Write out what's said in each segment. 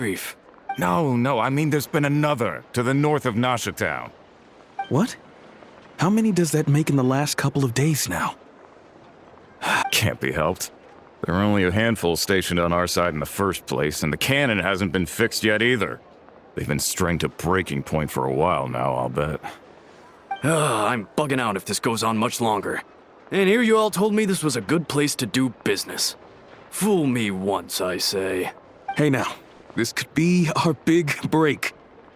Grief. No, I mean there's been another to the north of Nasha Town. What? How many does that make in the last couple of days now? Can't be helped. There are only a handful stationed on our side in the first place, and the cannon hasn't been fixed yet either. They've been strained to breaking point for a while now, I'll bet. I'm bugging out if this goes on much longer. And here you all told me this was a good place to do business. Fool me once, I say. Hey now, this could be our big break.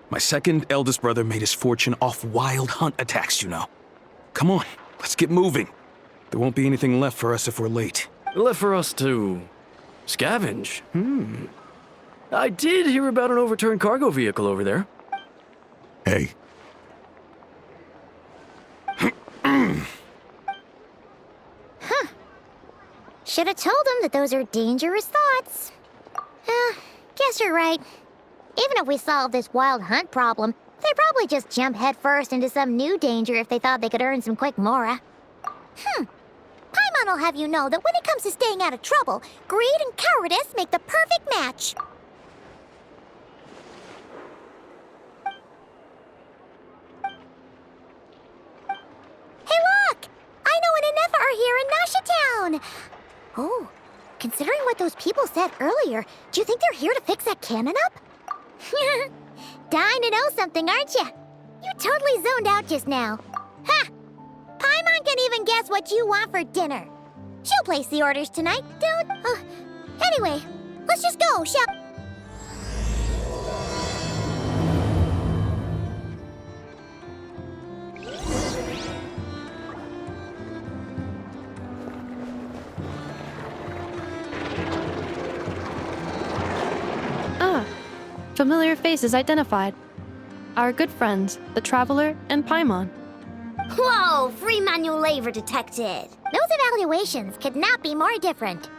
My second eldest brother made his fortune off wild hunt attacks, you know. Come on, let's get moving. There won't be anything left for us if we're late. Left for us to scavenge. I did hear about an overturned cargo vehicle over there. Hey. Should have told them that those are dangerous thoughts. Guess you're right. Even if we solve this wild hunt problem, they'd probably just jump headfirst into some new danger if they thought they could earn some quick mora. Paimon will have you know that when it comes to staying out of trouble, greed and cowardice make the perfect match. Hey look! Aino and Anefa are here in Nasha Town! Oh, considering what those people said earlier, do you think they're here to fix that cannon up? Dying to know something, aren't you? You totally zoned out just now. Ha! Paimon can even guess what you want for dinner. She'll place the orders tonight, don't... anyway, let's just go, shall... Familiar faces identified. Our good friends, the Traveler and Paimon. Whoa! Free manual labor detected. Those evaluations could not be more different.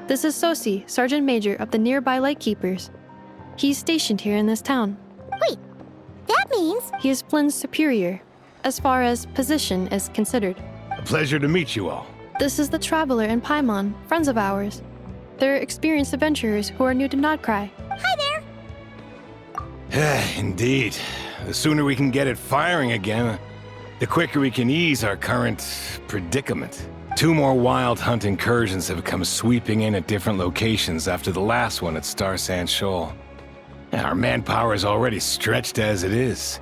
This is Sosi, Sergeant Major of the nearby Lightkeepers. He's stationed here in this town. Wait, that means... He is Flins' superior, as far as position is considered. A pleasure to meet you all. This is the Traveler and Paimon, friends of ours. They're experienced adventurers who are new to Nodcry. Hi there! Indeed. The sooner we can get it firing again, the quicker we can ease our current predicament. 2 more wild hunt incursions have come sweeping in at different locations after the last one at Star Sand Shoal. Our manpower is already stretched as it is.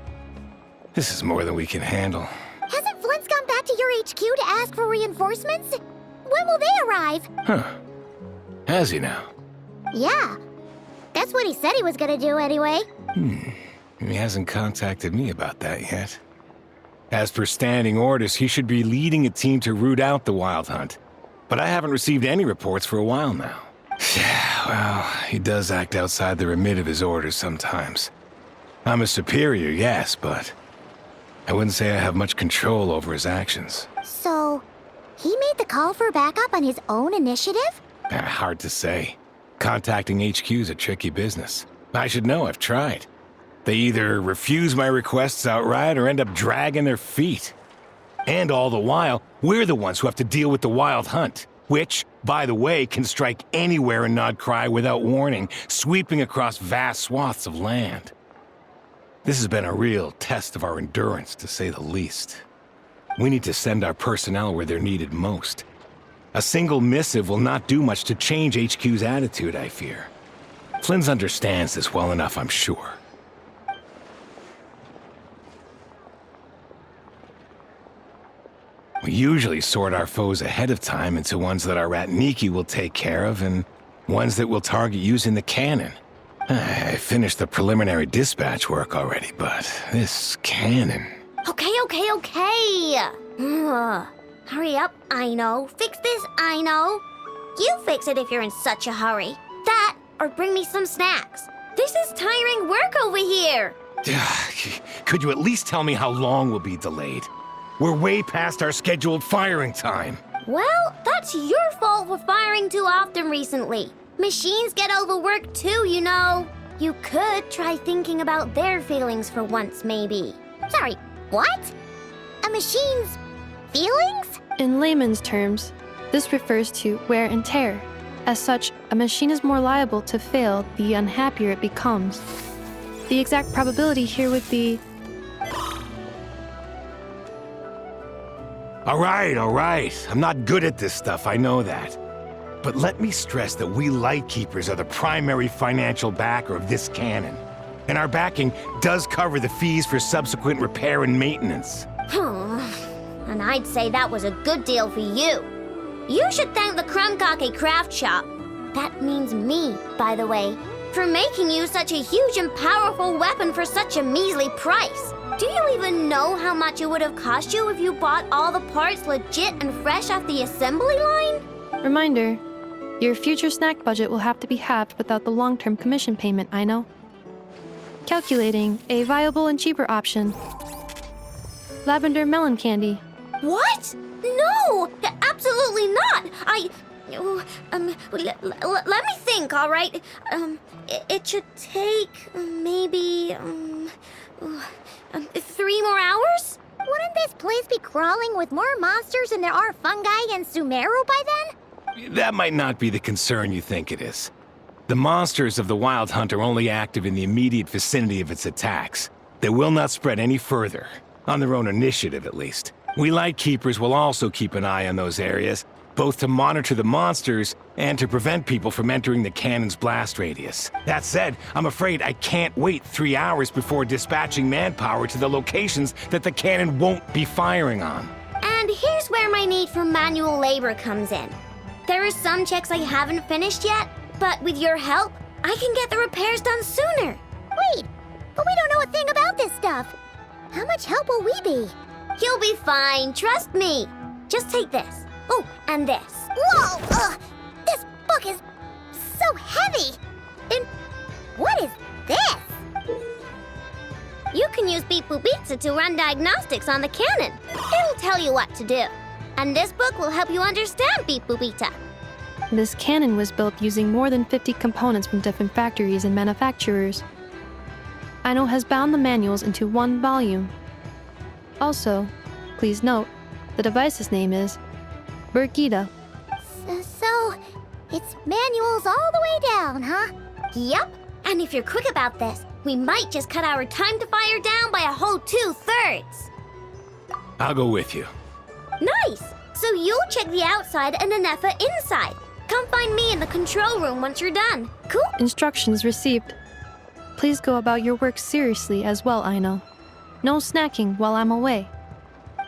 This is more than we can handle. Hasn't Flint's gone back to your HQ to ask for reinforcements? When will they arrive? Huh. Has he now? Yeah. That's what he said he was gonna do anyway. He hasn't contacted me about that yet. As per standing orders, he should be leading a team to root out the wild hunt. But I haven't received any reports for a while now. Well, he does act outside the remit of his orders sometimes. I'm a superior, yes, but I wouldn't say I have much control over his actions. So, he made the call for backup on his own initiative? Hard to say. Contacting HQ's a tricky business. I should know, I've tried. They either refuse my requests outright or end up dragging their feet. And all the while, we're the ones who have to deal with the wild hunt, which, by the way, can strike anywhere in Nodcry without warning, sweeping across vast swaths of land. This has been a real test of our endurance, to say the least. We need to send our personnel where they're needed most. A single missive will not do much to change HQ's attitude, I fear. Flins understands this well enough, I'm sure. We usually sort our foes ahead of time into ones that our rat Nikki will take care of and ones that we'll target using the cannon. I finished the preliminary dispatch work already, but this cannon... Okay. Hurry up, Aino. Fix this, Aino. You fix it if you're in such a hurry. That, or bring me some snacks. This is tiring work over here. Could you at least tell me how long we'll be delayed? We're way past our scheduled firing time. Well, that's your fault for firing too often recently. Machines get overworked too, you know. You could try thinking about their feelings for once, maybe. Sorry, what? A machine's feelings? In layman's terms, this refers to wear and tear. As such, a machine is more liable to fail the unhappier it becomes. The exact probability here would be... All right. I'm not good at this stuff, I know that. But let me stress that we Lightkeepers are the primary financial backer of this cannon. And our backing does cover the fees for subsequent repair and maintenance. And I'd say that was a good deal for you. You should thank the Krumkake craft shop. That means me, by the way, for making you such a huge and powerful weapon for such a measly price. Do you even know how much it would have cost you if you bought all the parts legit and fresh off the assembly line? Reminder, your future snack budget will have to be halved without the long-term commission payment, I know. Calculating a viable and cheaper option. Lavender melon candy. What? No! Absolutely not! Let me think, all right? It should take maybe 3 more hours? Wouldn't this place be crawling with more monsters than there are fungi in Sumeru by then? That might not be the concern you think it is. The monsters of the Wild Hunt are only active in the immediate vicinity of its attacks. They will not spread any further, on their own initiative at least. We Lightkeepers will also keep an eye on those areas, both to monitor the monsters and to prevent people from entering the cannon's blast radius. That said, I'm afraid I can't wait 3 hours before dispatching manpower to the locations that the cannon won't be firing on. And here's where my need for manual labor comes in. There are some checks I haven't finished yet, but with your help, I can get the repairs done sooner. Wait, but we don't know a thing about this stuff. How much help will we be? You'll be fine, trust me. Just take this. Oh, and this. Whoa! This book is so heavy. And what is this? You can use Beep Boop Pizza to run diagnostics on the cannon. It'll tell you what to do. And this book will help you understand Beep Boop Pizza. This cannon was built using more than 50 components from different factories and manufacturers. Aino has bound the manuals into one volume. Also, please note, the device's name is Burkita. So, it's manuals all the way down, huh? Yup. And if you're quick about this, we might just cut our time to fire down by a whole 2/3. I'll go with you. Nice! So you'll check the outside and Anefa inside. Come find me in the control room once you're done. Cool? Instructions received. Please go about your work seriously as well, Aino. No snacking while I'm away.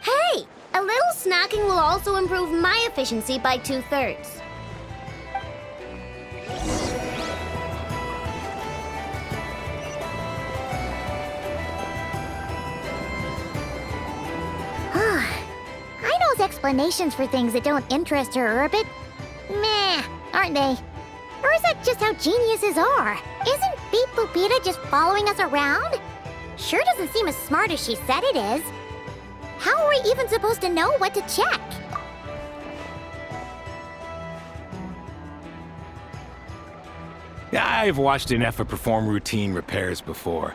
Hey! A little snacking will also improve my efficiency by 2/3. Aino's explanations for things that don't interest her are a bit meh, aren't they? Or is that just how geniuses are? Isn't Beep Boopita just following us around? Sure doesn't seem as smart as she said it is. How are we even supposed to know what to check? I've watched Anefa perform routine repairs before.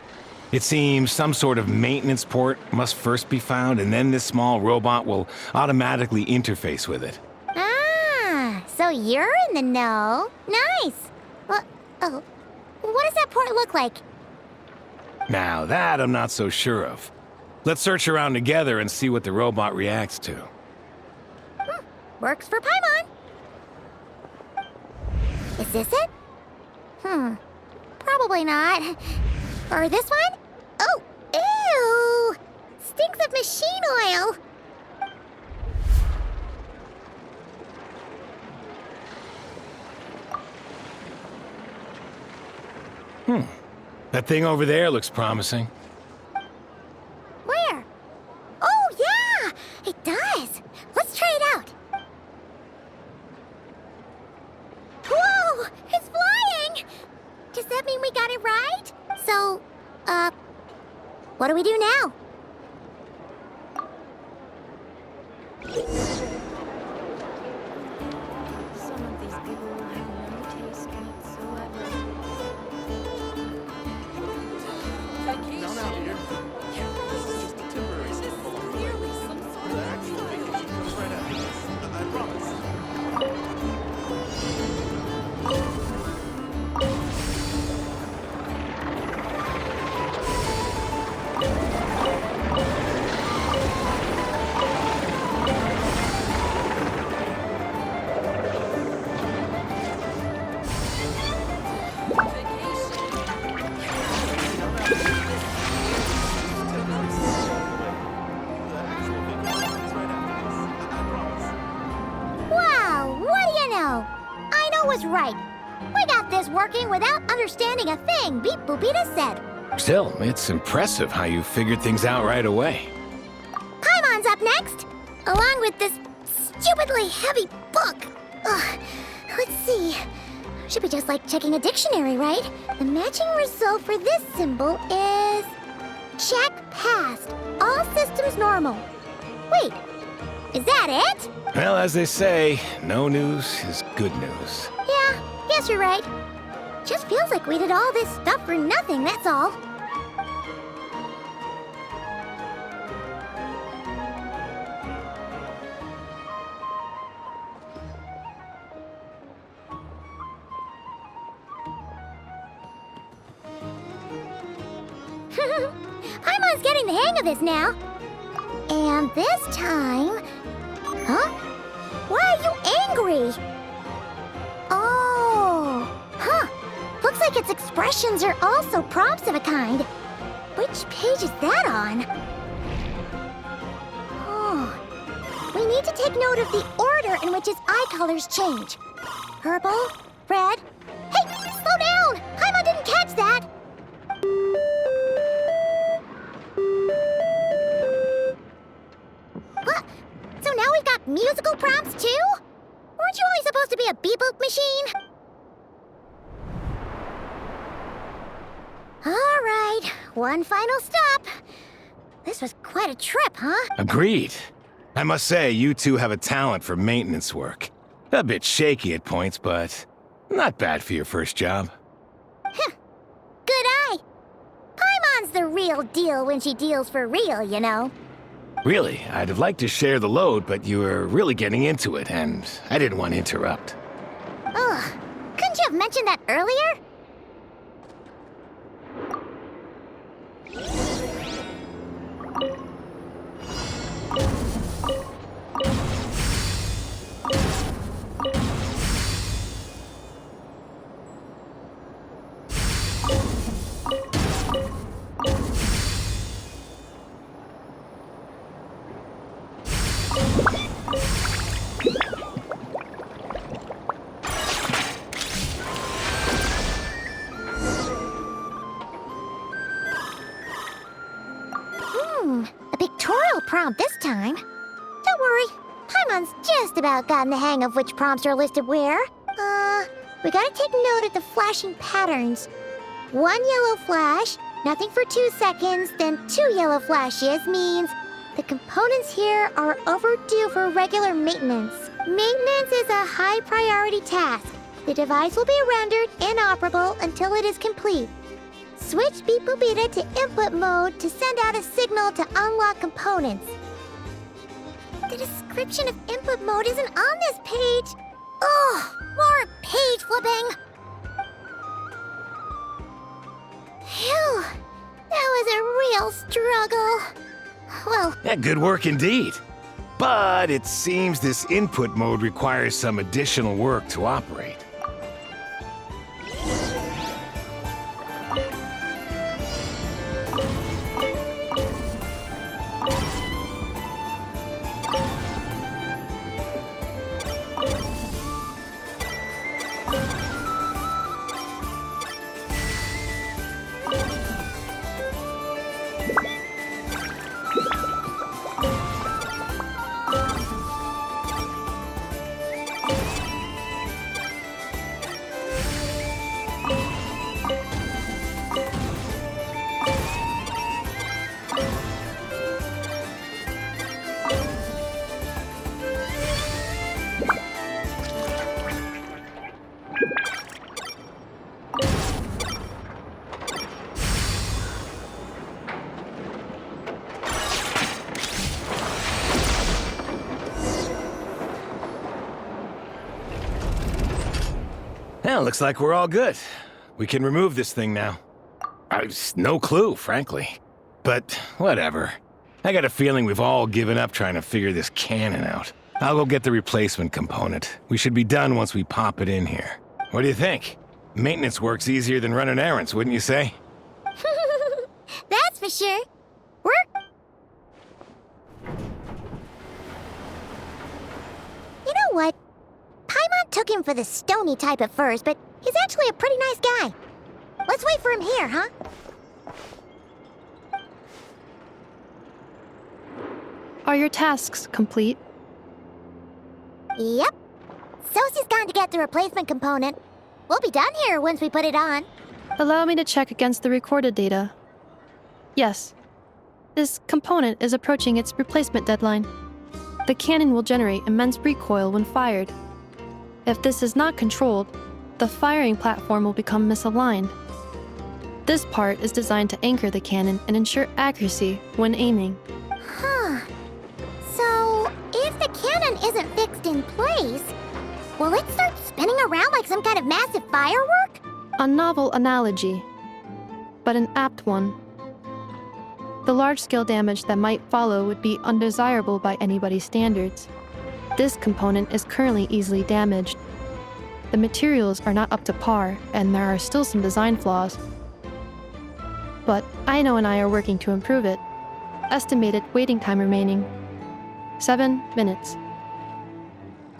It seems some sort of maintenance port must first be found, and then this small robot will automatically interface with it. Ah, so you're in the know. Nice. What does that port look like? Now that I'm not so sure of. Let's search around together and see what the robot reacts to. Works for Paimon. Is this it? Probably not. Or this one? Oh, ew! Stinks of machine oil. That thing over there looks promising. Where? Oh, yeah! It does. Let's try it out. Whoa! It's flying! Does that mean we got it right? So, what do we do now? Some of these people have no taste whatsoever. Wow, what do you know? I know was right. We got this working without understanding a thing Beep Boopita said. Still, it's impressive how you figured things out right away. Paimon's up next, along with this stupidly heavy book. Ugh, let's see. Should be just like checking a dictionary, right? The matching result for this symbol is... check passed. All systems normal. Wait, is that it? Well, as they say, no news is good news. Yeah, guess you're right. Just feels like we did all this stuff for nothing, that's all. Paimon's getting the hang of this now. And this time... Huh? Why are you angry? Oh, huh. Looks like its expressions are also prompts of a kind. Which page is that on? Oh, we need to take note of the order in which its eye colors change. Purple, red. Hey, slow down! Paimon didn't catch that! What? So now we've got musical prompts too? Weren't you only supposed to be a beep-boop machine? All right, one final stop. This was quite a trip, huh? Agreed. I must say, you two have a talent for maintenance work. A bit shaky at points, but not bad for your first job. Good eye. Paimon's the real deal when she deals for real, you know. Really, I'd have liked to share the load, but you were really getting into it, and I didn't want to interrupt. Ugh, couldn't you have mentioned that earlier? A pictorial prompt this time. Don't worry, Paimon's just about gotten the hang of which prompts are listed where. We gotta take note of the flashing patterns. 1 yellow flash, nothing for 2 seconds, then 2 yellow flashes means the components here are overdue for regular maintenance. Maintenance is a high priority task. The device will be rendered inoperable until it is complete. Switch Beep Boopita to input mode to send out a signal to unlock components. The description of input mode isn't on this page. Ugh, more page flipping. Phew, that was a real struggle. Well, Yeah, good work indeed. But it seems this input mode requires some additional work to operate. Well, looks like we're all good. We can remove this thing now. No clue, frankly. But whatever. I got a feeling we've all given up trying to figure this cannon out. I'll go get the replacement component. We should be done once we pop it in here. What do you think? Maintenance work's easier than running errands, wouldn't you say? for sure. We're... You know what? Paimon took him for the stony type at first, but he's actually a pretty nice guy. Let's wait for him here, huh? Are your tasks complete? Yep. Sosie's gone to get the replacement component. We'll be done here once we put it on. Allow me to check against the recorded data. Yes. This component is approaching its replacement deadline. The cannon will generate immense recoil when fired. If this is not controlled, the firing platform will become misaligned. This part is designed to anchor the cannon and ensure accuracy when aiming. Huh. So, if the cannon isn't fixed in place, will it start spinning around like some kind of massive firework? A novel analogy, but an apt one. The large-scale damage that might follow would be undesirable by anybody's standards. This component is currently easily damaged. The materials are not up to par, and there are still some design flaws. But Aino and I are working to improve it. Estimated waiting time remaining: 7 minutes.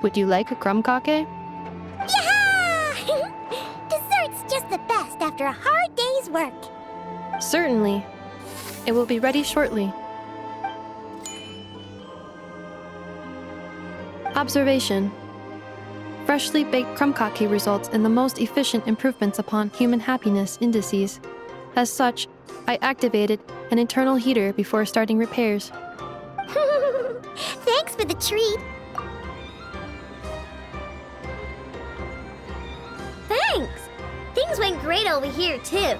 Would you like a crumb-cake? Yeah! Dessert's just the best after a hard day's work. Certainly. It will be ready shortly. Observation. Freshly baked crumb-cake results in the most efficient improvements upon human happiness indices. As such, I activated an internal heater before starting repairs. Thanks for the treat. Thanks. Things went great over here, too.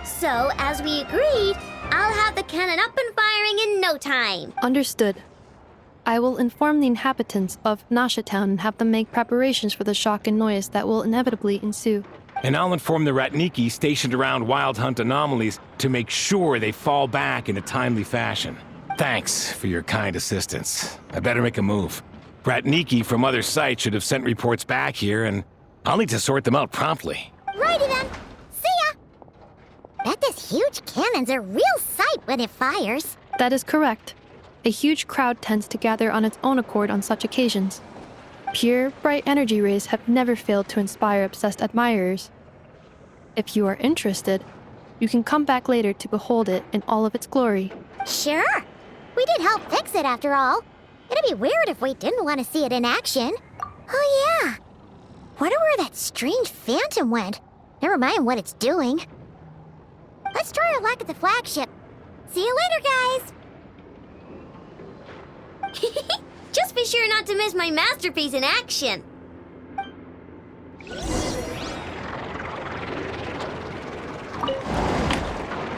So, as we agreed, I'll have the cannon up and firing in no time. Understood. I will inform the inhabitants of Nasha Town and have them make preparations for the shock and noise that will inevitably ensue. And I'll inform the Ratniki stationed around Wild Hunt anomalies to make sure they fall back in a timely fashion. Thanks for your kind assistance. I better make a move. Ratniki from other sites should have sent reports back here, and I'll need to sort them out promptly. Righty then. See ya! Bet this huge cannon's a real sight when it fires. That is correct. A huge crowd tends to gather on its own accord on such occasions. Pure, bright energy rays have never failed to inspire obsessed admirers. If you are interested, you can come back later to behold it in all of its glory. Sure. We did help fix it after all. It'd be weird if we didn't want to see it in action. Oh yeah. Wonder where that strange phantom went. Never mind what it's doing. Let's try our luck at the flagship. See you later, guys. Just be sure not to miss my masterpiece in action.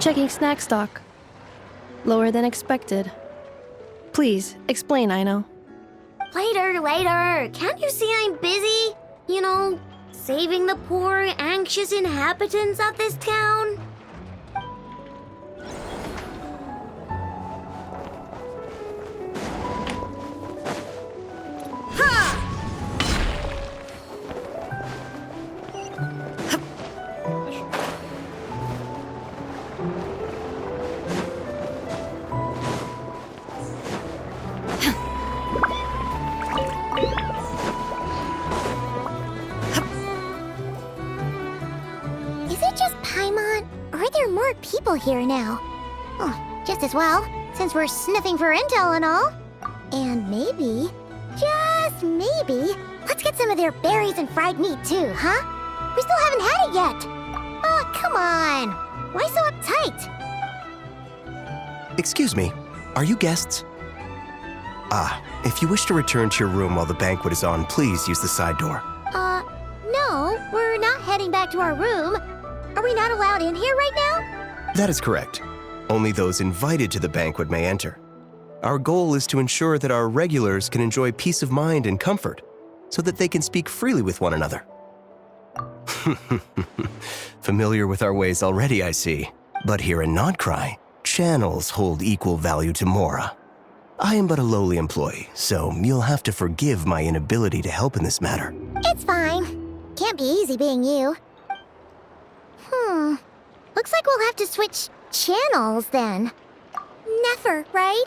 Checking snack stock. Lower than expected. Please, explain, Aino. Later. Can't you see I'm busy? You know, saving the poor, anxious inhabitants of this town? People here now. Oh, just as well, since we're sniffing for intel and all. And maybe, just maybe, let's get some of their berries and fried meat too, huh? We still haven't had it yet. Oh, come on. Why so uptight? Excuse me, are you guests? If you wish to return to your room while the banquet is on, please use the side door. No, we're not heading back to our room. Are we not allowed in here right now? That is correct. Only those invited to the banquet may enter. Our goal is to ensure that our regulars can enjoy peace of mind and comfort, so that they can speak freely with one another. Familiar with our ways already, I see. But here in Nodcry, channels hold equal value to Mora. I am but a lowly employee, so you'll have to forgive my inability to help in this matter. It's fine. Can't be easy being you. Looks like we'll have to switch channels then. Never, right?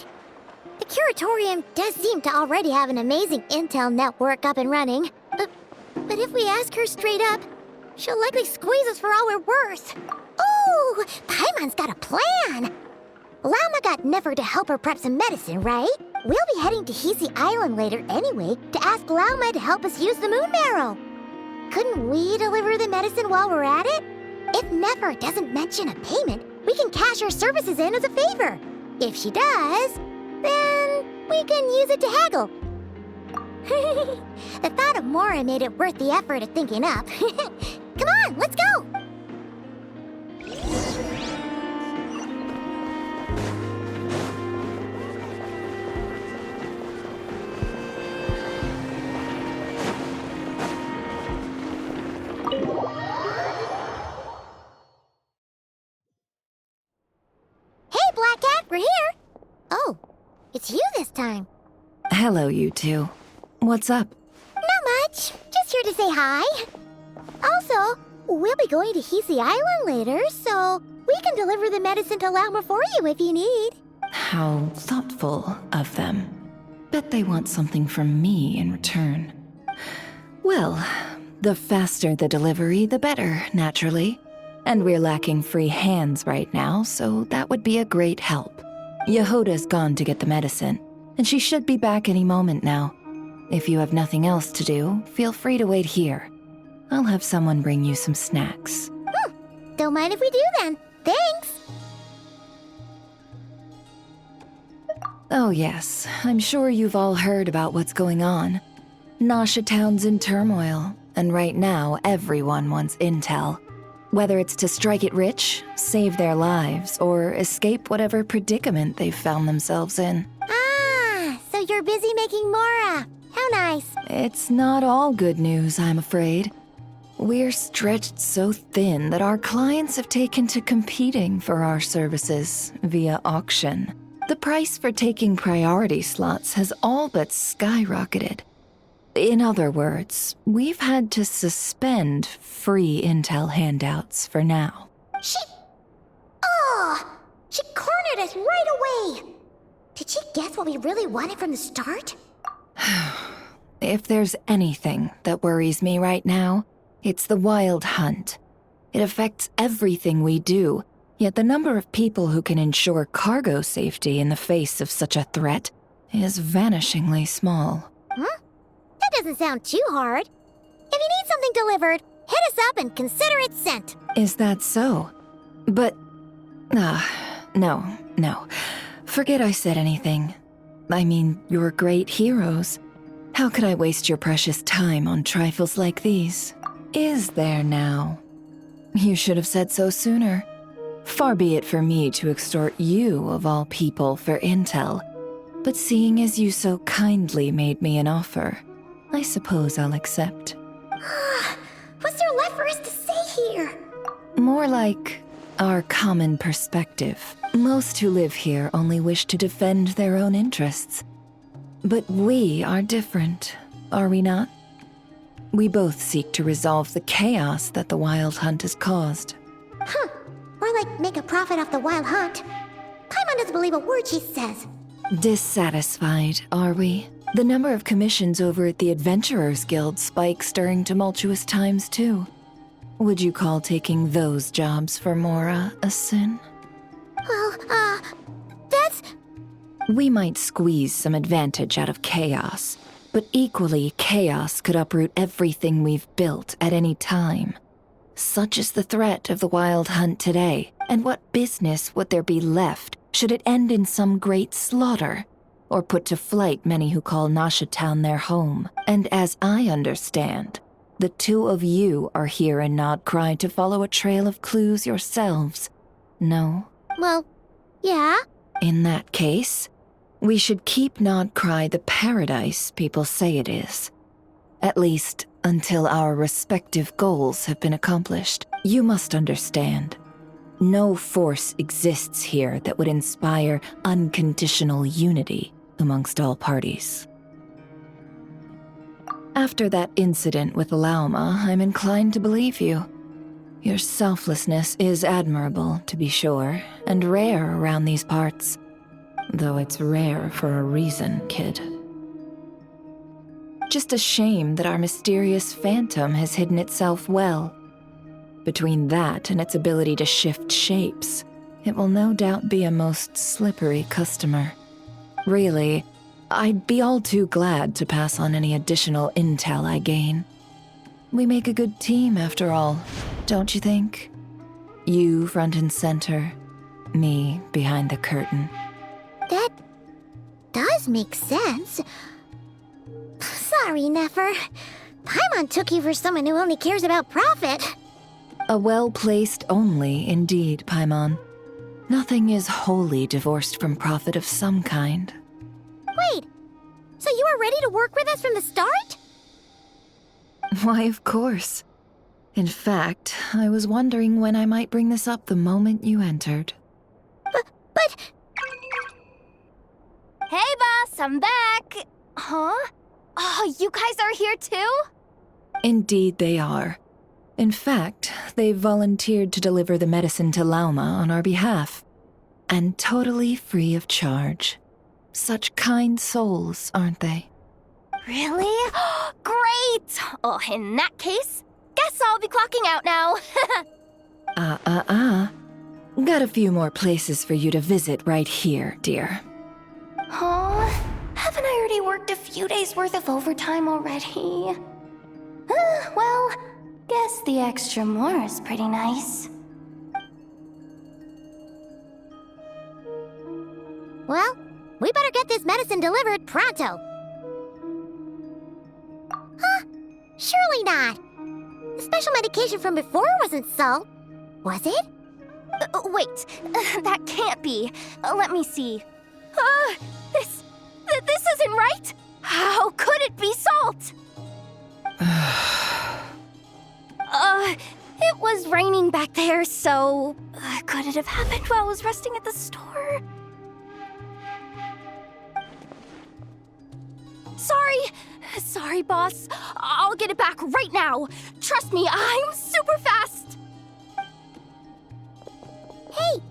The Curatorium does seem to already have an amazing intel network up and running. But if we ask her straight up, she'll likely squeeze us for all we're worth. Ooh, Paimon's got a plan! Lauma got Nefer to help her prep some medicine, right? We'll be heading to Hisi Island later anyway to ask Lauma to help us use the moon marrow. Couldn't we deliver the medicine while we're at it? If Nefer doesn't mention a payment, we can cash her services in as a favor. If she does, then we can use it to haggle. The thought of Mora made it worth the effort of thinking up. Come on, let's go! Hey, Black Cat, we're here! Oh, it's you this time. Hello, you two. What's up? Not much. Just here to say hi. Also, we'll be going to Hisi Island later, so we can deliver the medicine to Lauma for you if you need. How thoughtful of them. Bet they want something from me in return. Well, the faster the delivery, the better, naturally. And we're lacking free hands right now, so that would be a great help. Yehoda's gone to get the medicine, and she should be back any moment now. If you have nothing else to do, feel free to wait here. I'll have someone bring you some snacks. Don't mind if we do then. Thanks. Oh yes, I'm sure you've all heard about what's going on. Nasha Town's in turmoil, and right now everyone wants intel. Whether it's to strike it rich, save their lives, or escape whatever predicament they've found themselves in. Ah, so you're busy making Mora. How nice. It's not all good news, I'm afraid. We're stretched so thin that our clients have taken to competing for our services via auction. The price for taking priority slots has all but skyrocketed. In other words, we've had to suspend free intel handouts for now. She cornered us right away. Did she guess what we really wanted from the start? If there's anything that worries me right now, it's the wild hunt. It affects everything we do, yet the number of people who can ensure cargo safety in the face of such a threat is vanishingly small. That doesn't sound too hard. If you need something delivered, hit us up and consider it sent. Is that so? But... no. Forget I said anything. I mean, you're great heroes. How could I waste your precious time on trifles like these? Is there now? You should have said so sooner. Far be it for me to extort you, of all people, for intel. But seeing as you so kindly made me an offer, I suppose I'll accept. What's there left for us to say here? More like our common perspective. Most who live here only wish to defend their own interests. But we are different, are we not? We both seek to resolve the chaos that the Wild Hunt has caused. Or like make a profit off the Wild Hunt. Paimon doesn't believe a word she says. Dissatisfied, are we? The number of commissions over at the Adventurers Guild spikes during tumultuous times, too. Would you call taking those jobs for Mora a sin? Well, that's... We might squeeze some advantage out of chaos, but equally, chaos could uproot everything we've built at any time. Such is the threat of the Wild Hunt today, and what business would there be left should it end in some great slaughter, or put to flight many who call Nasha Town their home? And as I understand, the two of you are here in Nodcry to follow a trail of clues yourselves, no? Well, yeah. In that case, we should keep Nodcry the paradise people say it is. At least, until our respective goals have been accomplished. You must understand, no force exists here that would inspire unconditional unity amongst all parties. After that incident with Lauma, I'm inclined to believe you. Your selflessness is admirable, to be sure, and rare around these parts. Though it's rare for a reason, kid. Just a shame that our mysterious phantom has hidden itself well. Between that and its ability to shift shapes, it will no doubt be a most slippery customer. Really, I'd be all too glad to pass on any additional intel I gain. We make a good team, after all, don't you think? You front and center, me behind the curtain. That does make sense. Sorry, Nefer. Paimon took you for someone who only cares about profit. A well-placed only, indeed, Paimon. Nothing is wholly divorced from profit of some kind. Wait, so you were ready to work with us from the start? Why, of course. In fact, I was wondering when I might bring this up the moment you entered. But... Hey, boss, I'm back! Huh? Oh, you guys are here too? Indeed they are. In fact, they've volunteered to deliver the medicine to Lauma on our behalf. And totally free of charge. Such kind souls, aren't they? Really? Great! Oh, in that case, guess I'll be clocking out now. Got a few more places for you to visit right here, dear. Huh? Haven't I already worked a few days worth of overtime already? Well, guess the extra more is pretty nice. Well, we better get this medicine delivered pronto. Huh? Surely not. The special medication from before wasn't salt, was it? Wait, that can't be. Let me see. This isn't right! How could it be salt? It was raining back there, so... could it have happened while I was resting at the store? Sorry, boss. I'll get it back right now. Trust me, I'm super fast. Hey!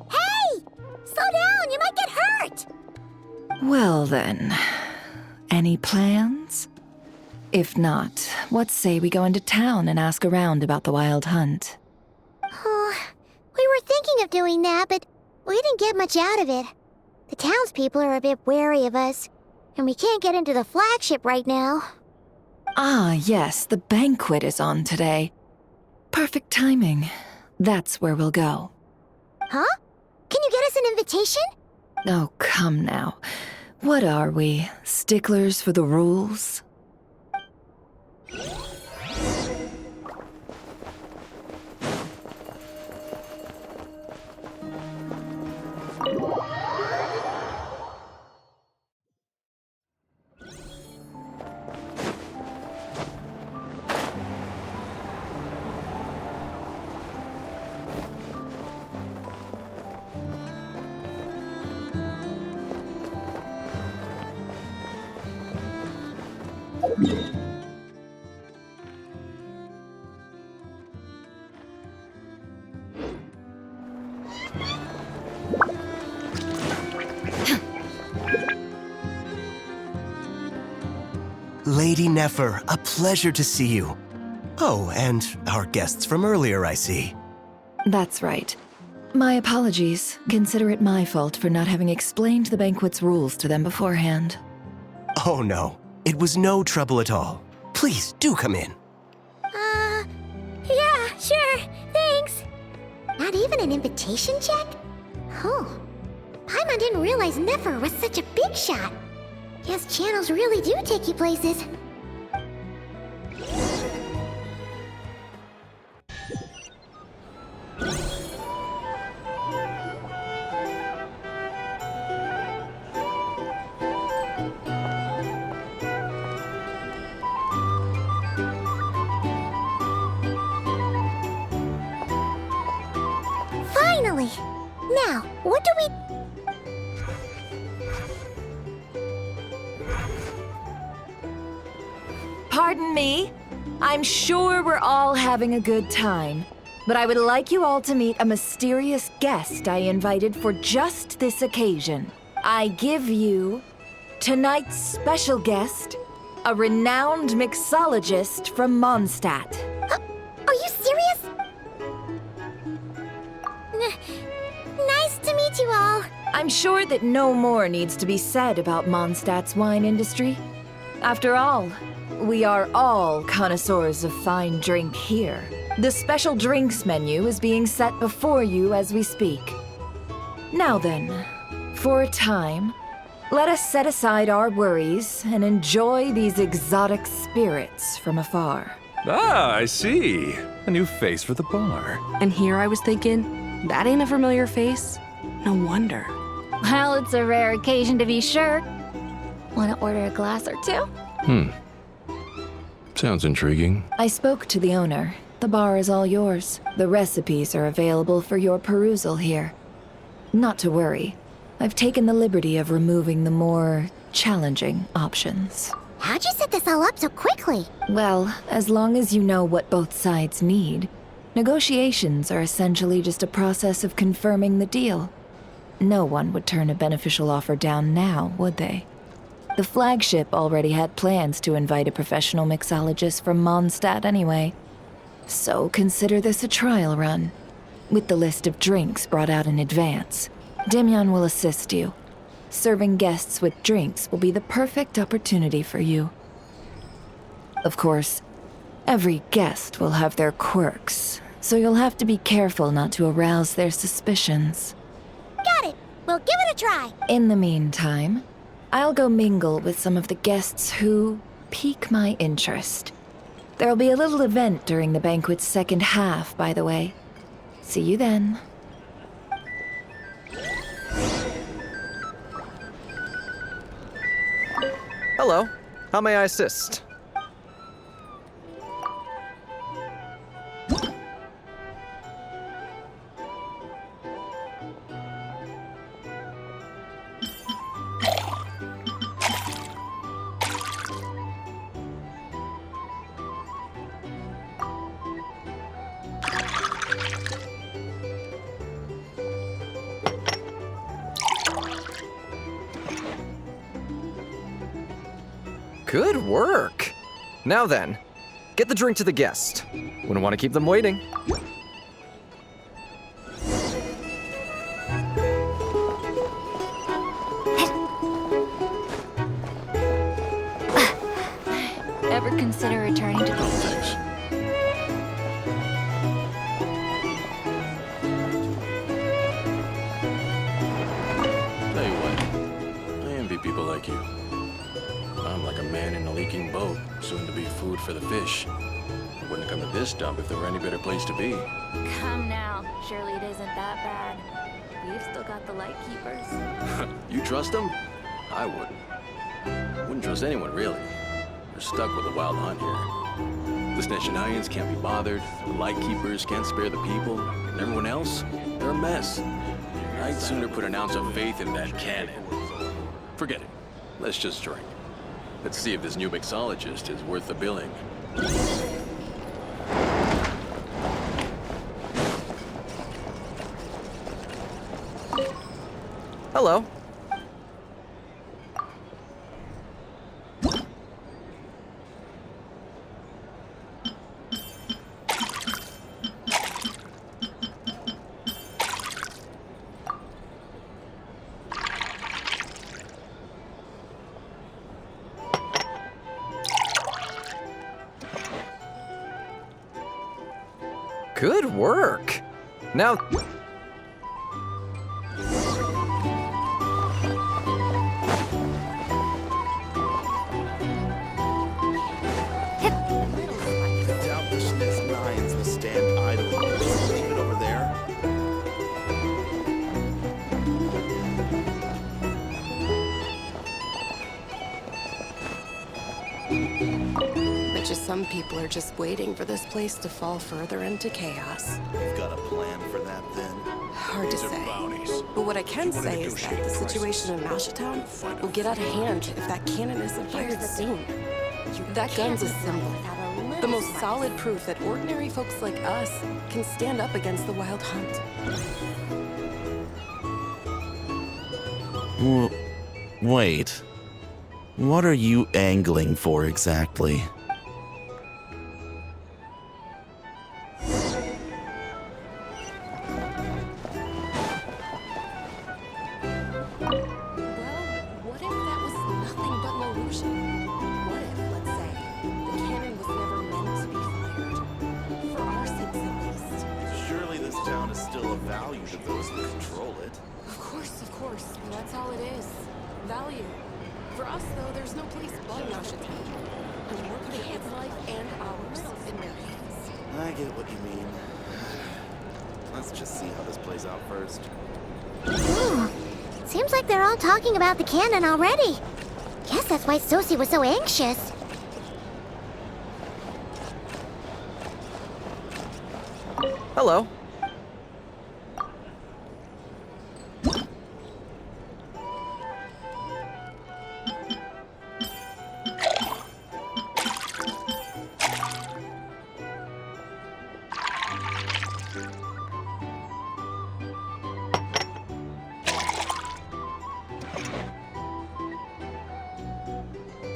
Slow down, you might get hurt! Well then, any plans? If not, what say we go into town and ask around about the wild hunt? We were thinking of doing that, but we didn't get much out of it. The townspeople are a bit wary of us, and we can't get into the flagship right now. Ah, yes, the banquet is on today. Perfect timing. That's where we'll go. Huh? Can you get us an invitation? Oh, come now. What are we, sticklers for the rules? Lady Nefer, a pleasure to see you. Oh, and our guests from earlier, I see. That's right. My apologies. Consider it my fault for not having explained the banquet's rules to them beforehand. Oh no, it was no trouble at all. Please, do come in. Yeah, sure, thanks. Not even an invitation check? Oh, Paimon didn't realize Nefer was such a big shot. Guess channels really do take you places. Finally! Now, what do we... Pardon me? I'm sure we're all having a good time, but I would like you all to meet a mysterious guest I invited for just this occasion. I give you tonight's special guest, a renowned mixologist from Mondstadt. Are you serious? Nice to meet you all. I'm sure that no more needs to be said about Mondstadt's wine industry. After all, we are all connoisseurs of fine drink here. The special drinks menu is being set before you as we speak. Now then, for a time, let us set aside our worries and enjoy these exotic spirits from afar. Ah, I see. A new face for the bar. And here I was thinking, that ain't a familiar face. No wonder. Well, it's a rare occasion to be sure. Want to order a glass or two? Sounds intriguing. I spoke to the owner. The bar is all yours. The recipes are available for your perusal here. Not to worry. I've taken the liberty of removing the more challenging options. How'd you set this all up so quickly? Well, as long as you know what both sides need, negotiations are essentially just a process of confirming the deal. No one would turn a beneficial offer down now, would they? The flagship already had plans to invite a professional mixologist from Mondstadt anyway. So consider this a trial run, with the list of drinks brought out in advance. Demyon will assist you. Serving guests with drinks will be the perfect opportunity for you. Of course, every guest will have their quirks, so you'll have to be careful not to arouse their suspicions. Got it. We'll give it a try. In the meantime, I'll go mingle with some of the guests who pique my interest. There'll be a little event during the banquet's second half, by the way. See you then. Hello. How may I assist? Good work! Now then, get the drink to the guest. Wouldn't want to keep them waiting. Ever consider returning to No thanks. Tell you what, I envy people like you. I'm like a man in a leaking boat, soon to be food for the fish. I wouldn't come to this dump if there were any better place to be. Come now. Surely it isn't that bad. We've still got the lightkeepers. You trust them? I wouldn't. Wouldn't trust anyone, really. They're stuck with the wild hunt here. The Sneshanians can't be bothered, the lightkeepers can't spare the people, and everyone else, they're a mess. I'd sooner put an ounce of faith in that cannon. Forget it. Let's just drink. Let's see if this new mixologist is worth the billing. Hello. Good work. Now... Doubt the Sneshanians will stand idly. Just leave it over there. Bet you some people are just waiting for this place to fall further into chaos. You've got a plan for that, then? Hard to say. But what I can say is that the situation in Mashatown will get out of hand if that cannon isn't fired soon. That gun's a symbol. The most solid proof that ordinary folks like us can stand up against the wild hunt. Wait. What are you angling for exactly? What if that was nothing but an illusion? What if, let's say, the cannon was never meant to be fired? For our sakes, at least. Surely this town is still of value to those who control it. Of course. That's all it is. Value. For us, though, there's no place but Nashitown. And we're putting its life and ours in their hands. I get what you mean. Let's just see how this plays out first. Ooh, seems like they're all talking about the cannon already. Guess that's why Sosie was so anxious. Hello.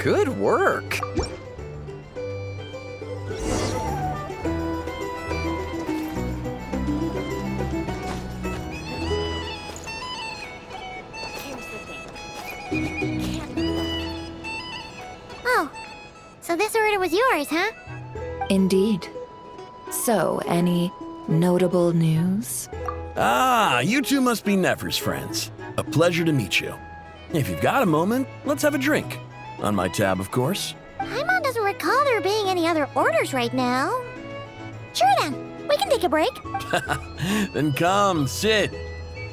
Good work. Here's the thing. Oh, so this order was yours, huh? Indeed. So, any notable news? Ah, you two must be Nefer's friends. A pleasure to meet you. If you've got a moment, let's have a drink. On my tab, of course. Paimon doesn't recall there being any other orders right now. Sure then, we can take a break. Then come, sit.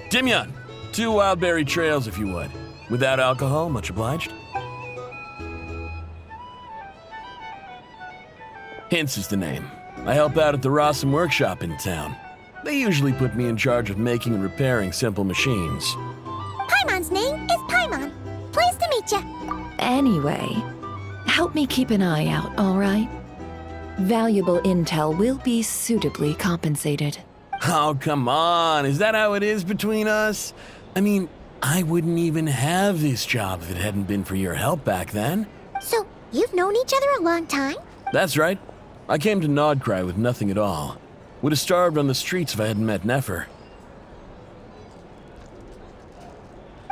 Dimyon, 2 wildberry trails if you would. Without alcohol, much obliged. Hints is the name. I help out at the Rossum workshop in town. They usually put me in charge of making and repairing simple machines. Paimon's name is Paimon. Pleased to meet you. Anyway, help me keep an eye out, all right? Valuable intel will be suitably compensated. Oh, come on. Is that how it is between us? I mean, I wouldn't even have this job if it hadn't been for your help back then. So, you've known each other a long time? That's right. I came to Nodcry with nothing at all. Would have starved on the streets if I hadn't met Nefer.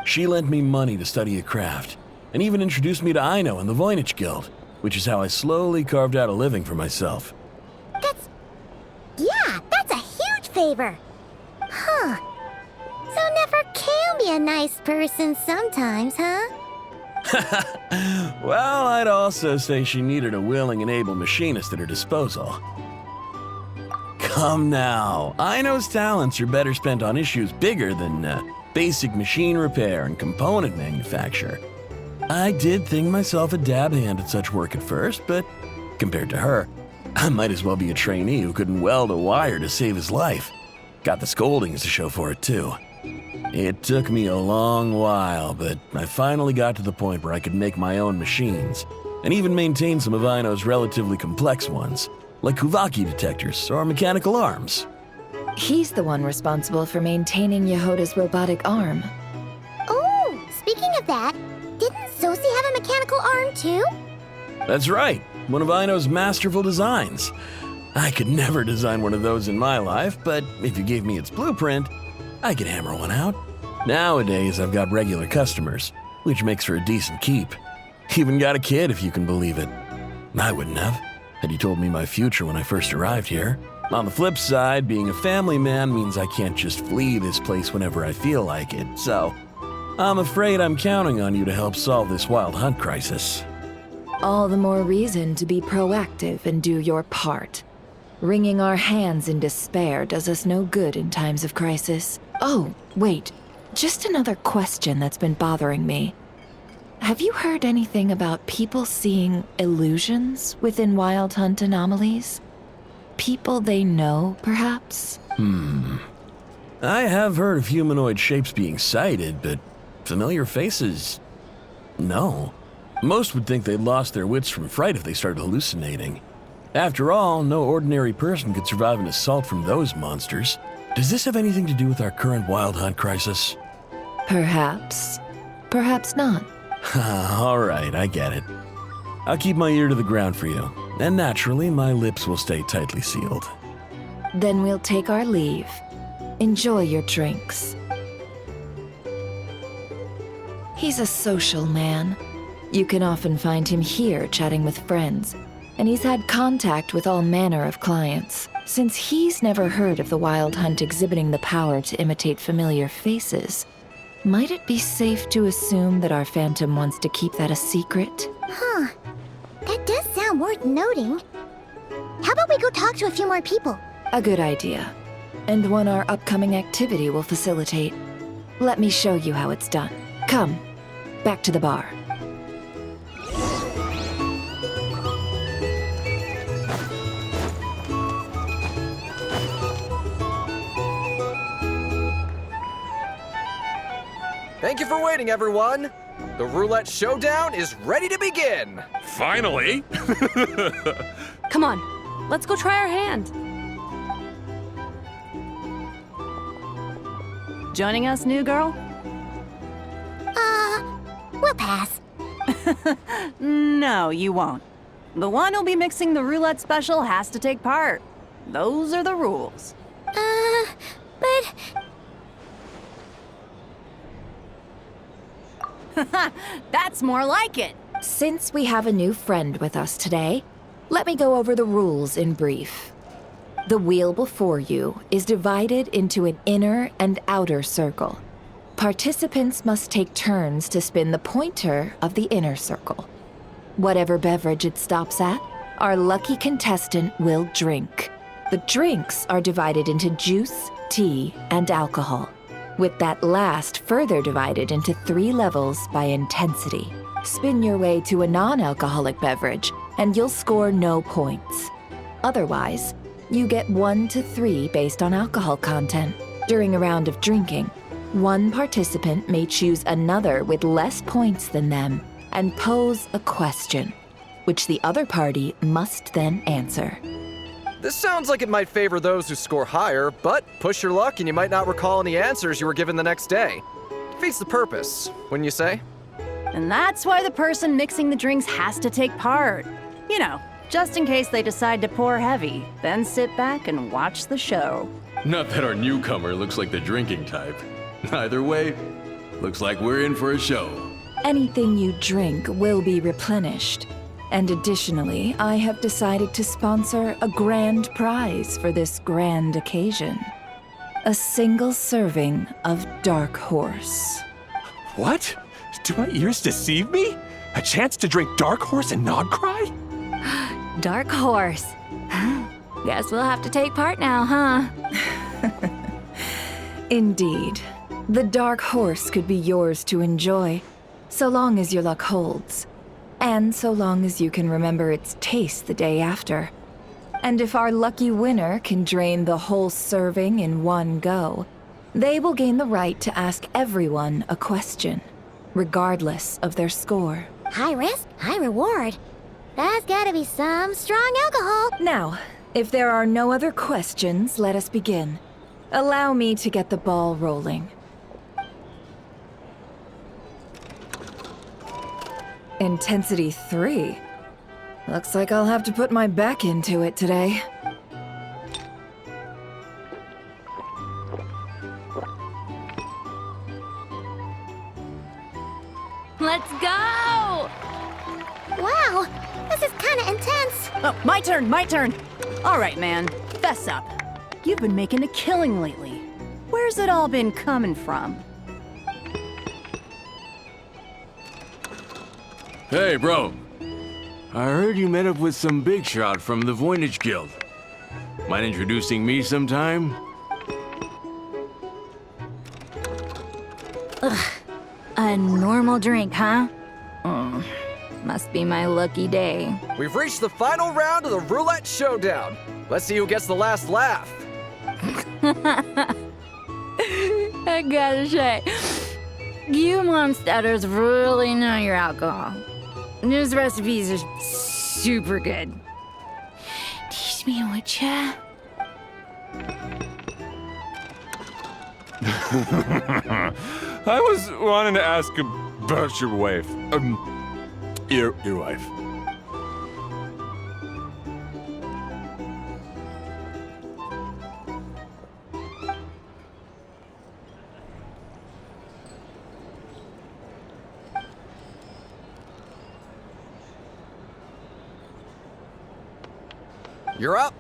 She lent me money to study a craft, and even introduced me to Aino and the Voynich Guild, which is how I slowly carved out a living for myself. That's a huge favor. Huh. So Nefer can be a nice person sometimes, huh? Well, I'd also say she needed a willing and able machinist at her disposal. Come now, Aino's talents are better spent on issues bigger than basic machine repair and component manufacture. I did think myself a dab hand at such work at first, but compared to her, I might as well be a trainee who couldn't weld a wire to save his life. Got the scoldings to show for it, too. It took me a long while, but I finally got to the point where I could make my own machines, and even maintain some of Aino's relatively complex ones, like Kuvaki detectors or mechanical arms. He's the one responsible for maintaining Yehoda's robotic arm. Oh, speaking of that, didn't Sosie have a mechanical arm too? That's right, one of Aino's masterful designs. I could never design one of those in my life, but if you gave me its blueprint, I could hammer one out. Nowadays, I've got regular customers, which makes for a decent keep. Even got a kid, if you can believe it. I wouldn't have, had you told me my future when I first arrived here. On the flip side, being a family man means I can't just flee this place whenever I feel like it, so I'm afraid I'm counting on you to help solve this wild hunt crisis. All the more reason to be proactive and do your part. Wringing our hands in despair does us no good in times of crisis. Oh, wait. Just another question that's been bothering me. Have you heard anything about people seeing illusions within Wild Hunt anomalies? People they know, perhaps? I have heard of humanoid shapes being sighted, but familiar faces? No. Most would think they'd lost their wits from fright if they started hallucinating. After all, no ordinary person could survive an assault from those monsters. Does this have anything to do with our current Wild Hunt crisis? Perhaps. Perhaps not. All right, I get it. I'll keep my ear to the ground for you, and naturally, my lips will stay tightly sealed. Then we'll take our leave. Enjoy your drinks. He's a social man. You can often find him here chatting with friends, and he's had contact with all manner of clients. Since he's never heard of the Wild Hunt exhibiting the power to imitate familiar faces, might it be safe to assume that our Phantom wants to keep that a secret? Huh. That does sound worth noting. How about we go talk to a few more people? A good idea. And one our upcoming activity will facilitate. Let me show you how it's done. Come, back to the bar. Thank you for waiting, everyone. The roulette showdown is ready to begin. Finally! Come on, let's go try our hand. Joining us, new girl? We'll pass. No, you won't. The one who'll be mixing the roulette special has to take part. Those are the rules. But... That's more like it. Since we have a new friend with us today, let me go over the rules in brief. The wheel before you is divided into an inner and outer circle. Participants must take turns to spin the pointer of the inner circle. Whatever beverage it stops at, our lucky contestant will drink. The drinks are divided into juice, tea, and alcohol, with that last further divided into 3 levels by intensity. Spin your way to a non-alcoholic beverage, and you'll score no points. Otherwise, you get 1 to 3 based on alcohol content. During a round of drinking, one participant may choose another with less points than them and pose a question, which the other party must then answer. This sounds like it might favor those who score higher, but push your luck and you might not recall any answers you were given the next day. Defeats the purpose, wouldn't you say? And that's why the person mixing the drinks has to take part. You know, just in case they decide to pour heavy, then sit back and watch the show. Not that our newcomer looks like the drinking type. Either way, looks like we're in for a show. Anything you drink will be replenished. And additionally, I have decided to sponsor a grand prize for this grand occasion. A single serving of Dark Horse. What? Do my ears deceive me? A chance to drink Dark Horse and not cry? Dark Horse. Guess we'll have to take part now, huh? Indeed. The Dark Horse could be yours to enjoy, so long as your luck holds. And so long as you can remember its taste the day after. And if our lucky winner can drain the whole serving in one go, they will gain the right to ask everyone a question, regardless of their score. High risk, high reward. That's gotta be some strong alcohol. Now, if there are no other questions, let us begin. Allow me to get the ball rolling. Intensity 3. Looks like I'll have to put my back into it today. Let's go! Wow, this is kinda intense. Oh, my turn. All right, man, fess up. You've been making a killing lately. Where's it all been coming from? Hey, bro. I heard you met up with some big shot from the Voynich Guild. Mind introducing me sometime? Ugh. A normal drink, huh? Must be my lucky day. We've reached the final round of the roulette showdown. Let's see who gets the last laugh. I gotta say, you Momstatters really know your alcohol. These recipes are super good. Teach me, would ya? I was wanting to ask a About your wife. Your wife. You're up.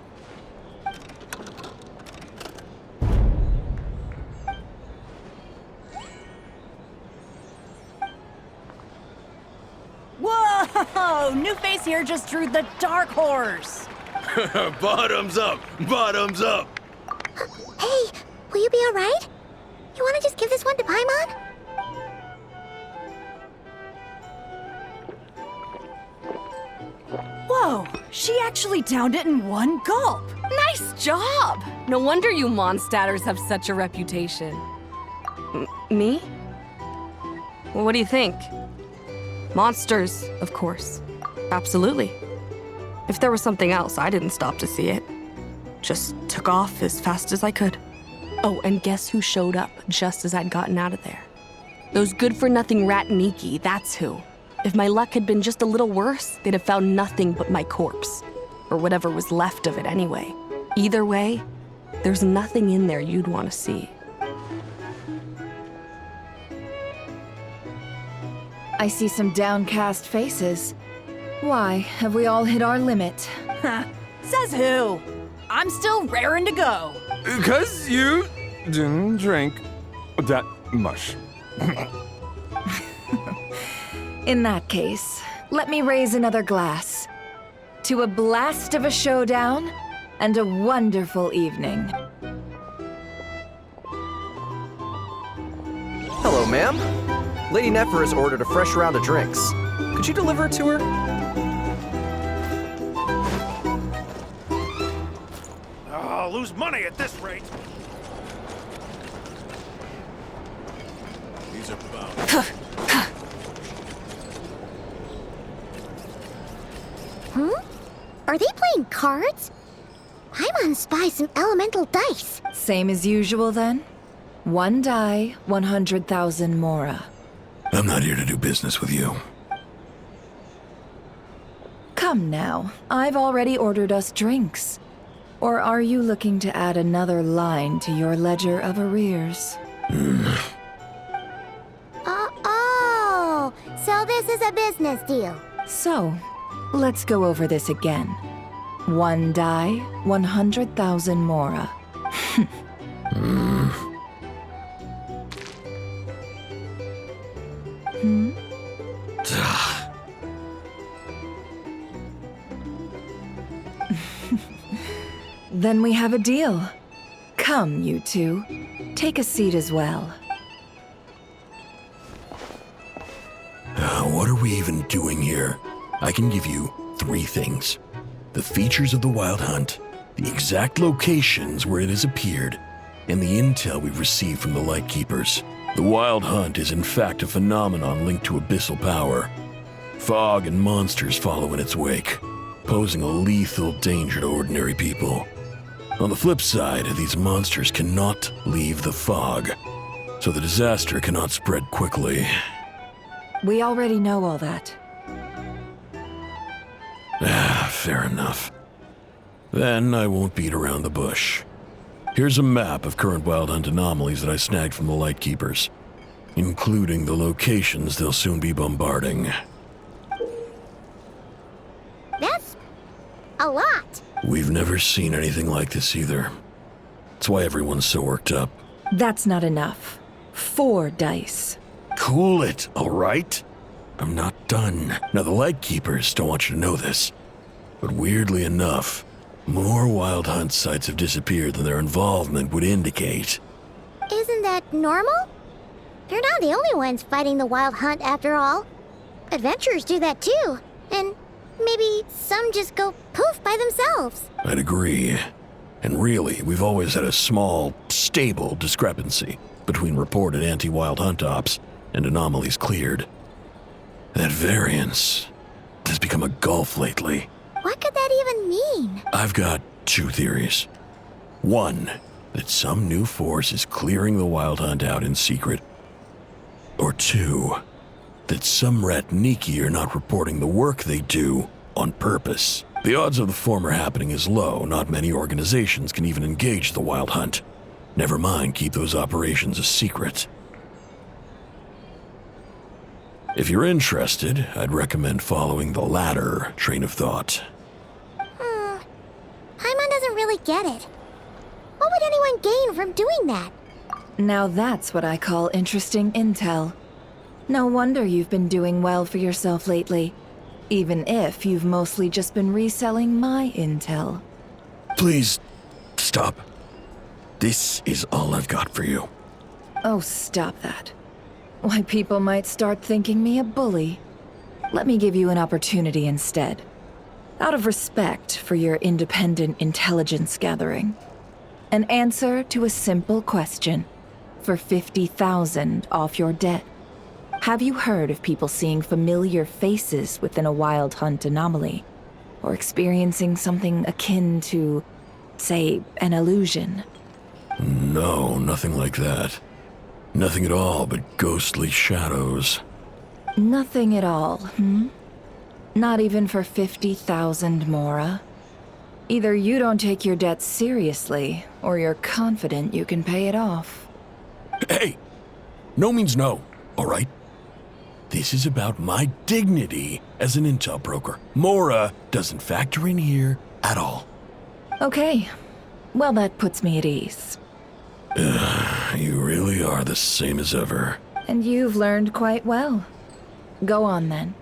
Whoa! New face here just drew the dark horse. Bottoms up! Bottoms up! Hey, will you be alright? You wanna just give this one to Paimon? Whoa, she actually downed it in one gulp. Nice job! No wonder you Mondstadters have such a reputation. Me? Well, what do you think? Monsters, of course. Absolutely. If there was something else, I didn't stop to see it. Just took off as fast as I could. Oh, and guess who showed up just as I'd gotten out of there? Those good-for-nothing rat Niki, that's who. If my luck had been just a little worse, they'd have found nothing but my corpse. Or whatever was left of it anyway. Either way, there's nothing in there you'd want to see. I see some downcast faces. Why, have we all hit our limit? Says who? I'm still raring to go. 'Cause you didn't drink that much. In that case, let me raise another glass. To a blast of a showdown and a wonderful evening. Hello, ma'am. Lady Nefer has ordered a fresh round of drinks. Could you deliver it to her? I'll lose money at this rate. These are bound. Are they playing cards? Paimon spies some elemental dice. Same as usual then? One die, 100,000 mora. I'm not here to do business with you. Come now, I've already ordered us drinks. Or are you looking to add another line to your ledger of arrears? Oh, so this is a business deal. So, let's go over this again. One die, 100,000 mora. Then we have a deal. Come, you two. Take a seat as well. What are we even doing here? I can give you 3 things. The features of the Wild Hunt, the exact locations where it has appeared, and the intel we've received from the Lightkeepers. The Wild Hunt is in fact a phenomenon linked to abyssal power. Fog and monsters follow in its wake, posing a lethal danger to ordinary people. On the flip side, these monsters cannot leave the fog, so the disaster cannot spread quickly. We already know all that. Fair enough. Then I won't beat around the bush. Here's a map of current Wild Hunt anomalies that I snagged from the Lightkeepers, including the locations they'll soon be bombarding. That's a lot. We've never seen anything like this either. That's why everyone's so worked up. That's not enough. 4 dice. Cool it, all right? I'm not done. Now, the Lightkeepers don't want you to know this, but weirdly enough, more Wild Hunt sites have disappeared than their involvement would indicate. Isn't that normal? They're not the only ones fighting the Wild Hunt after all. Adventurers do that too, and maybe some just go poof by themselves. I'd agree. And really, we've always had a small, stable discrepancy between reported anti-Wild Hunt ops and anomalies cleared. That variance has become a gulf lately. What could that even mean? I've got 2 theories. One, that some new force is clearing the Wild Hunt out in secret. Or 2, that some Ratniki are not reporting the work they do on purpose. The odds of the former happening is low. Not many organizations can even engage the Wild Hunt. Never mind keep those operations a secret. If you're interested, I'd recommend following the latter train of thought. Paimon doesn't really get it. What would anyone gain from doing that? Now that's what I call interesting intel. No wonder you've been doing well for yourself lately. Even if you've mostly just been reselling my intel. Please, stop. This is all I've got for you. Oh, stop that. Why, people might start thinking me a bully. Let me give you an opportunity instead. Out of respect for your independent intelligence gathering. An answer to a simple question. For 50,000 off your debt. Have you heard of people seeing familiar faces within a Wild Hunt anomaly? Or experiencing something akin to, say, an illusion? No, nothing like that. Nothing at all but ghostly shadows. Nothing at all, Not even for 50,000 Mora? Either you don't take your debt seriously, or you're confident you can pay it off. Hey! No means no, all right? This is about my dignity as an intel broker. Mora doesn't factor in here at all. Okay. Well, that puts me at ease. You really are the same as ever. And you've learned quite well. Go on, then.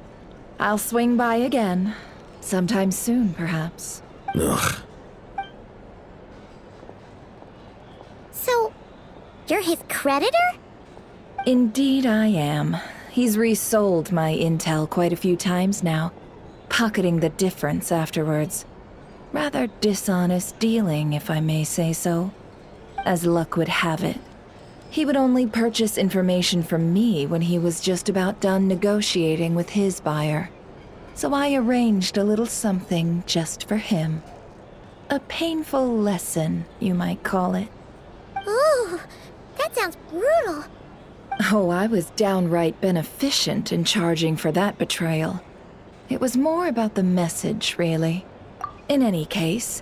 I'll swing by again. Sometime soon, perhaps. Ugh. So, you're his creditor? Indeed I am. He's resold my intel quite a few times now, pocketing the difference afterwards. Rather dishonest dealing, if I may say so. As luck would have it, he would only purchase information from me when he was just about done negotiating with his buyer. So I arranged a little something just for him. A painful lesson, you might call it. Ooh, that sounds brutal. Oh, I was downright beneficent in charging for that betrayal. It was more about the message, really. In any case,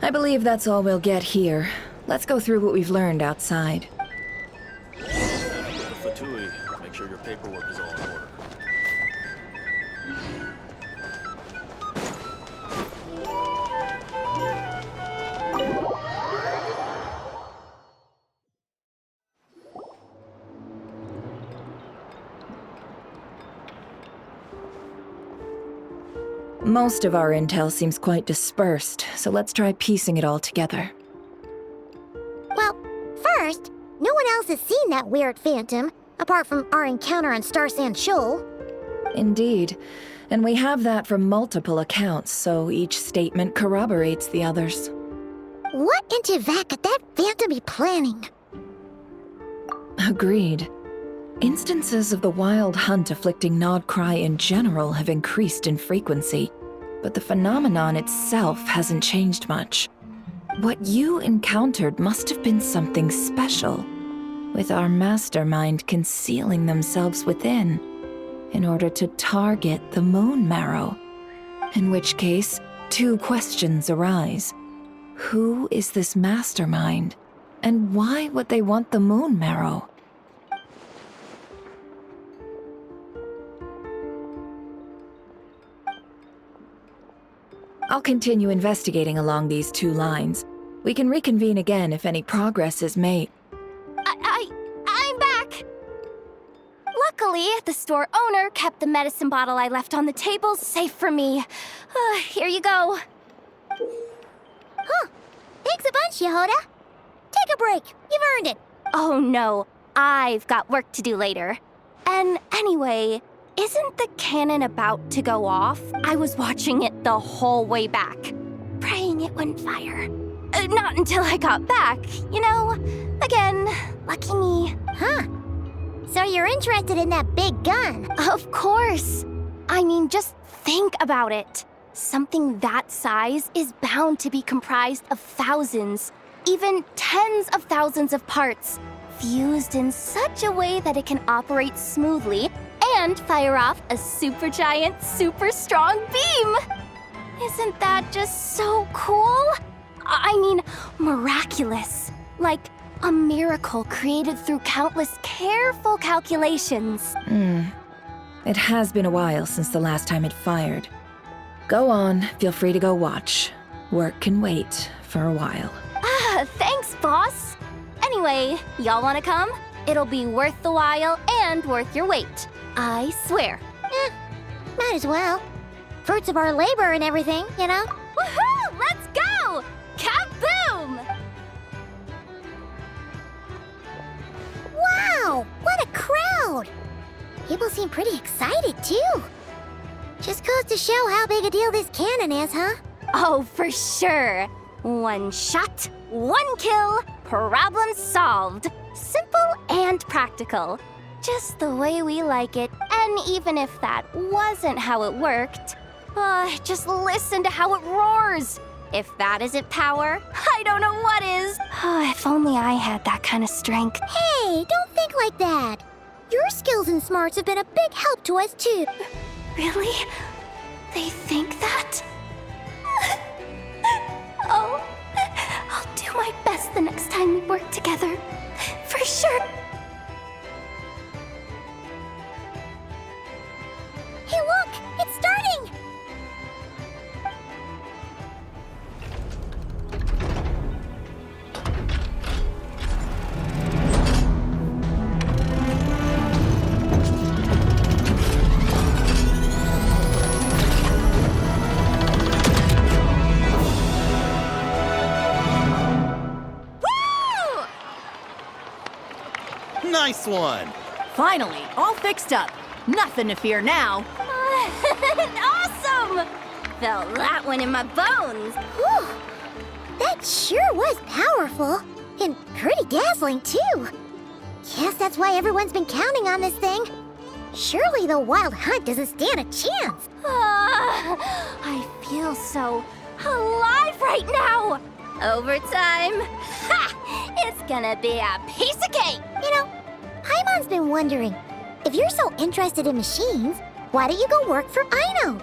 I believe that's all we'll get here. Let's go through what we've learned outside. Fatui, make sure your paperwork is all in order. Most of our intel seems quite dispersed, so let's try piecing it all together. Well, first, no one else has seen that weird phantom, apart from our encounter on Star Sand Shoal. Indeed. And we have that from multiple accounts, so each statement corroborates the others. What in Tivak could that phantom be planning? Agreed. Instances of the Wild Hunt afflicting Nodcry in general have increased in frequency, but the phenomenon itself hasn't changed much. What you encountered must have been something special, with our mastermind concealing themselves within, in order to target the Moon Marrow. In which case, two questions arise. Who is this mastermind, and why would they want the Moon Marrow? I'll continue investigating along these two lines. We can reconvene again if any progress is made. I'm back! Luckily, the store owner kept the medicine bottle I left on the table safe for me. Here you go. Huh. Thanks a bunch, Yehoda. Take a break. You've earned it. Oh no, I've got work to do later. And anyway, isn't the cannon about to go off? I was watching it the whole way back, praying it wouldn't fire. Not until I got back, you know? Again, lucky me. Huh. So you're interested in that big gun? Of course. I mean, just think about it. Something that size is bound to be comprised of thousands, even tens of thousands of parts, fused in such a way that it can operate smoothly and fire off a supergiant, super strong beam. Isn't that just so cool? I mean, miraculous. Like a miracle created through countless careful calculations. It has been a while since the last time it fired. Go on, feel free to go watch. Work can wait for a while. Thanks, boss. Anyway, y'all wanna come? It'll be worth the while and worth your wait. I swear. Might as well. Fruits of our labor and everything, you know? Woohoo! Let's go! Kaboom! Wow! What a crowd! People seem pretty excited, too. Just goes to show how big a deal this cannon is, huh? Oh, for sure. One shot, one kill, problem solved. Simple and practical. Just the way we like it. And even if that wasn't how it worked, just listen to how it roars. If that isn't power, I don't know what is. If only I had that kind of strength. Hey, don't think like that. Your skills and smarts have been a big help to us, too. Really? They think that? Oh, I'll do my best the next time we work together. For sure. Hey, look! It's starting! Nice one! Finally, all fixed up. Nothing to fear now. Awesome! Felt that one in my bones. Whew. That sure was powerful. And pretty dazzling, too. Guess that's why everyone's been counting on this thing. Surely the Wild Hunt doesn't stand a chance. I feel so alive right now. Overtime. Ha! It's gonna be a piece of cake. You know, Paimon's been wondering, if you're so interested in machines, why don't you go work for Aino?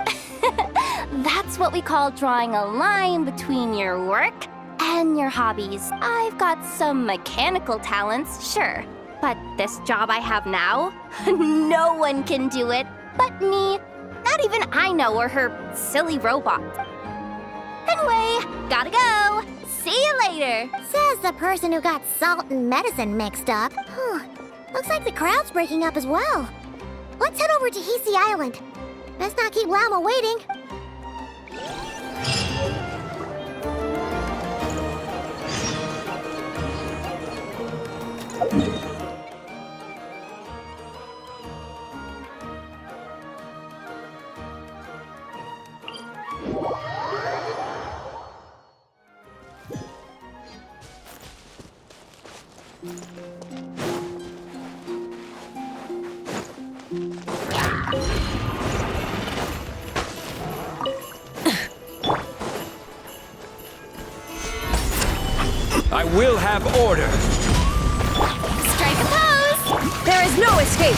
That's what we call drawing a line between your work and your hobbies. I've got some mechanical talents, sure. But this job I have now, no one can do it but me. Not even Aino or her silly robot. Anyway, gotta go. See you later. Says the person who got salt and medicine mixed up. Looks like the crowd's breaking up as well. Let's head over to Hisi Island. Let's not keep Lama waiting. I will have order. Strike a pose! There is no escape!